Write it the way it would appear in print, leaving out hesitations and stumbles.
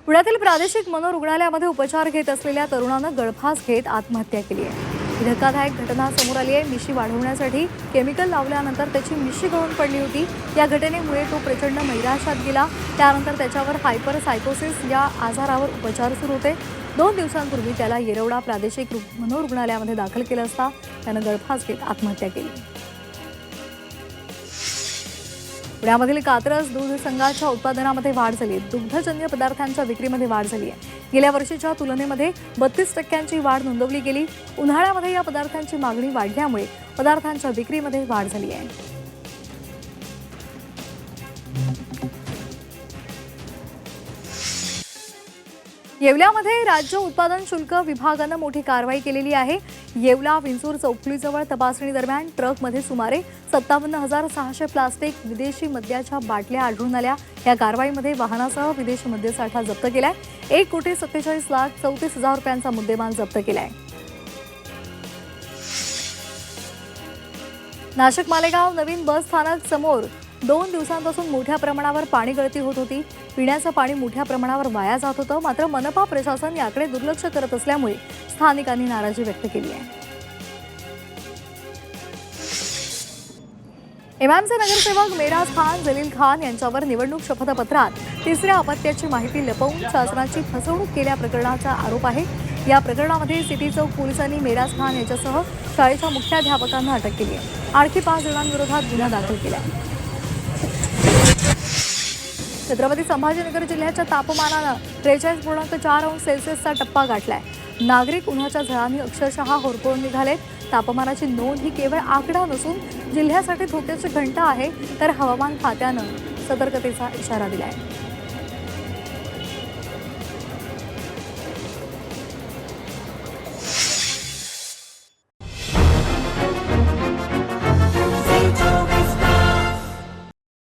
पुण्यातील प्रादेशिक मनोरुग्णालयामध्ये उपचार घेत असलेल्या तरुणानं गळफास घेत आत्महत्या केली आहे। ही धक्कादायक घटना समोर आली आहे। मिशी वाढवण्यासाठी केमिकल लावल्यानंतर त्याची मिशी गळून पडली होती। या घटनेमुळे तो प्रचंड नैराश्यात गेला। त्यानंतर त्याच्यावर हायपरसायकोसिस या आजारावर उपचार सुरू होते। 2 दिवसांपूर्वी त्याला येरवडा प्रादेशिक मनोरुग्णालयामध्ये दाखल केलं असता त्यानं गळफास घेत आत्महत्या केली। पुण्यामधील कात्रज दूध संघाच्या उत्पादनामध्ये वाढ झाली आहे। दुग्धजन्य पदार्थांच्या विक्रीमध्ये वाढ झाली आहे। गेल्या वर्षीच्या तुलनेमध्ये 32% वाढ नोंदवली गेली। उन्हाळ्यामध्ये या पदार्थांची मागणी वाढल्यामुळे पदार्थांच्या विक्रीमध्ये वाढ झाली आहे। येवल्यामध्ये राज्य उत्पादन शुल्क विभागानं मोठी कारवाई केलेली आहे। येवला विंचूर चौफुलीजवळ तपासणी दरम्यान ट्रकमध्ये सुमारे 57,600 प्लास्टिक विदेशी मद्याच्या बाटल्या आढळून आल्या। या कारवाईमध्ये वाहनासह विदेशी मद्यसाठा जप्त केलाय। 1,47,34,00,000 रुपयांचा मुद्देमाल जप्त केलाय। नाशिक मालेगाव नवीन बस स्थानक समोर 2 दिवसांपासून मोठ्या प्रमाणावर पाणी गळती होत होती। पिण्याचं पाणी मोठ्या प्रमाणावर वाया जात होतं। मात्र मनपा प्रशासन याकडे दुर्लक्ष करत असल्यामुळे स्थानिकांनी नाराजी व्यक्त केली आहे। इमामचे नगरसेवक मेराज खान जलील खान यांच्यावर निवडणूक शपथपत्रात तिसऱ्या अपत्याची माहिती लपवून शासनाची फसवणूक केल्या प्रकरणाचा आरोप आहे। या प्रकरणामध्ये सिटी चौक पोलिसांनी मेराज खान यांच्यासह शाळेच्या मुख्याध्यापकांना अटक केली आहे। आणखी 5 जणांविरोधात गुन्हा दाखल केला आहे। छत्रपती संभाजीनगर जिल्ह्याच्या तापमानानं 43.4 अंश सेल्सिअसचा टप्पा गाठलाय। नागरिक उन्हाच्या झळांनी अक्षरशः होरपळून निघालेत। तापमानाची नोंद ही केवळ आकडा नसून जिल्ह्यासाठी धोक्याची घंटा आहे, तर हवामान खात्यानं सतर्कतेचा इशारा दिलाय।